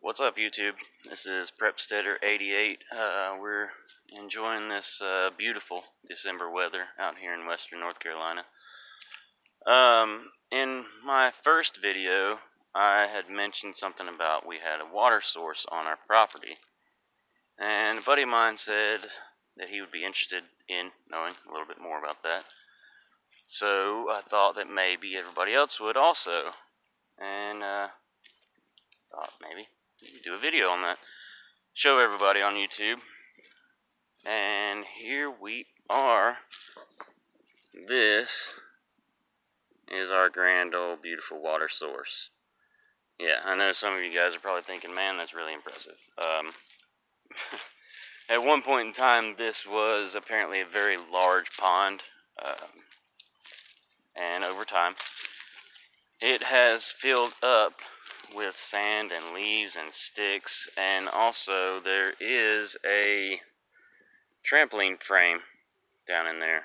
What's up, YouTube? This is Prepsteader88. We're enjoying this beautiful December weather out here in western North Carolina. In my first video, I had mentioned something about we had a water source on our property. And a buddy of mine said that he would be interested in knowing a little bit more about that. So I thought that maybe everybody else would also. And thought maybe do a video on that, show everybody on YouTube. And here we are. This is our grand old beautiful water source. Yeah, I know some of you guys are probably thinking, man, that's really impressive. At one point in time, this was apparently a very large pond, and over time it has filled up with sand and leaves and sticks, and also there is a trampoline frame down in there.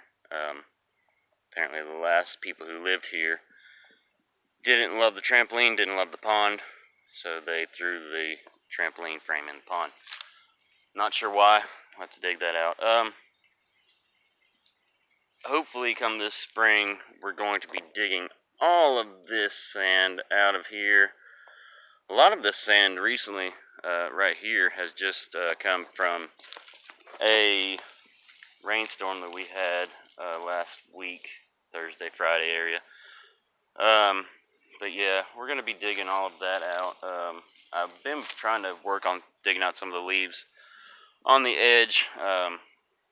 Apparently the last people who lived here didn't love the trampoline, didn't love the pond, so they threw the trampoline frame in the pond. Not sure why. I'll have to dig that out. Hopefully come this spring we're going to be digging all of this sand out of here. A lot of this sand recently, right here, has just come from a rainstorm that we had last week, Thursday, Friday area. But yeah, we're going to be digging all of that out. I've been trying to work on digging out some of the leaves on the edge.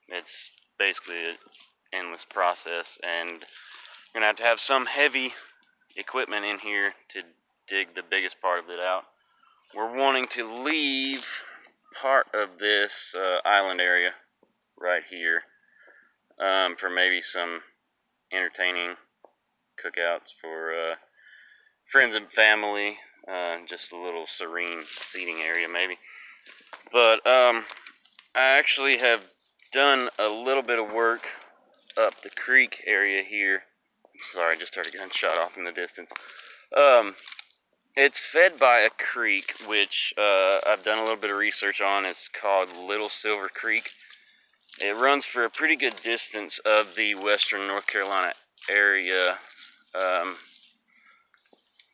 It's basically an endless process, and we're going to have some heavy equipment in here to dig the biggest part of it out. We're wanting to leave part of this island area right here for maybe some entertaining cookouts for friends and family, just a little serene seating area maybe. But I actually have done a little bit of work up the creek area here. Sorry, I just heard a gunshot off in the distance. It's fed by a creek, which I've done a little bit of research on. It's called Little Silver Creek. It runs for a pretty good distance of the western North Carolina area.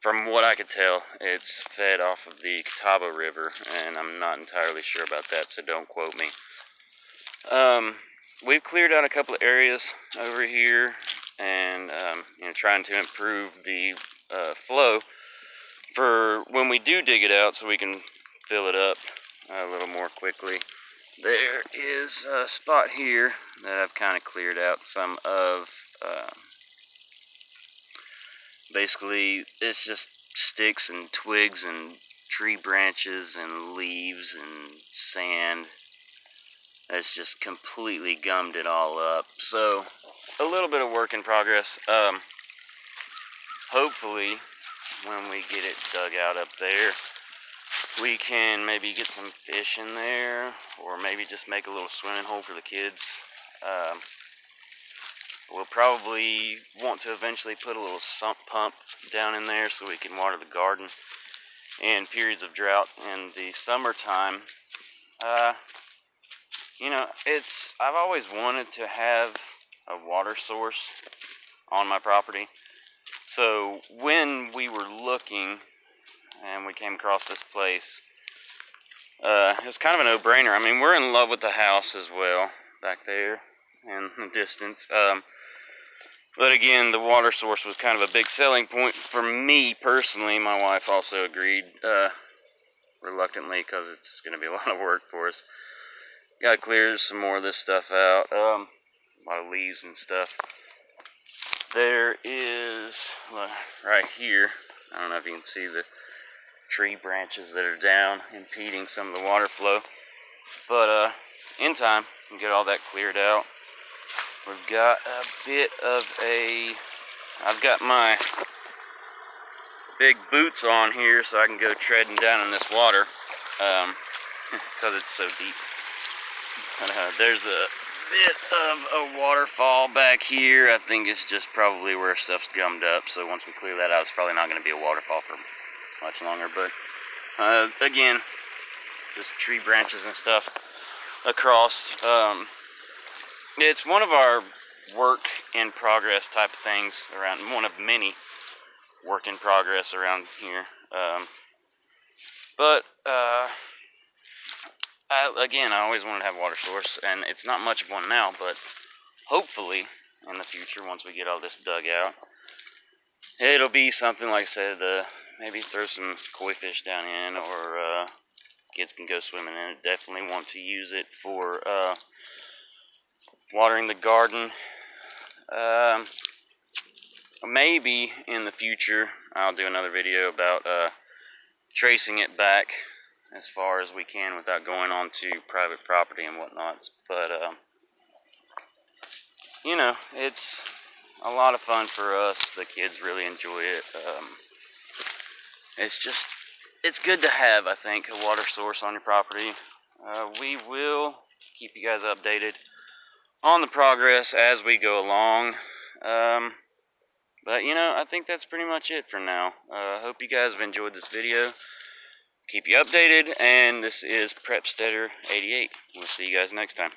From what I could tell, it's fed off of the Catawba River, and I'm not entirely sure about that, so don't quote me. We've cleared out a couple of areas over here, and trying to improve the flow for when we do dig it out, so we can fill it up a little more quickly. There is a spot here that I've kind of cleared out some of. Basically, it's just sticks and twigs and tree branches and leaves and sand. It's just completely gummed it all up. So, a little bit of work in progress. Hopefully, when we get it dug out up there, we can maybe get some fish in there, or maybe just make a little swimming hole for the kids. We'll probably want to eventually put a little sump pump down in there so we can water the garden in periods of drought in the summertime. I've always wanted to have a water source on my property. So when we were looking and we came across this place, it was kind of a no-brainer. I mean, we're in love with the house as well, back there in the distance. But again, the water source was kind of a big selling point for me personally. My wife also agreed, reluctantly, because it's going to be a lot of work for us. Got to clear some more of this stuff out. A lot of leaves and stuff. There is, right here, I don't know if you can see the tree branches that are down impeding some of the water flow. But in time, we can get all that cleared out. We've got a bit of I've got my big boots on here so I can go treading down in this water, because it's so deep. There's a bit of a waterfall back here. I think it's just probably where stuff's gummed up, so once we clear that out, it's probably not going to be a waterfall for much longer. But Again, just tree branches and stuff across. It's one of our work in progress type of things around, one of many work in progress around here. Again, I always wanted to have a water source, and it's not much of one now, but hopefully in the future, once we get all this dug out, it'll be something, like I said, maybe throw some koi fish down in, or kids can go swimming in it. Definitely want to use it for watering the garden. Maybe in the future I'll do another video about tracing it back as far as we can without going on to private property and whatnot. But you know, it's a lot of fun for us. The kids really enjoy it. It's good to have, I think, a water source on your property. We will keep you guys updated on the progress as we go along. But, you know, I think that's pretty much it for now. Hope you guys have enjoyed this video. Keep you updated, and this is Prepsteader88. We'll see you guys next time.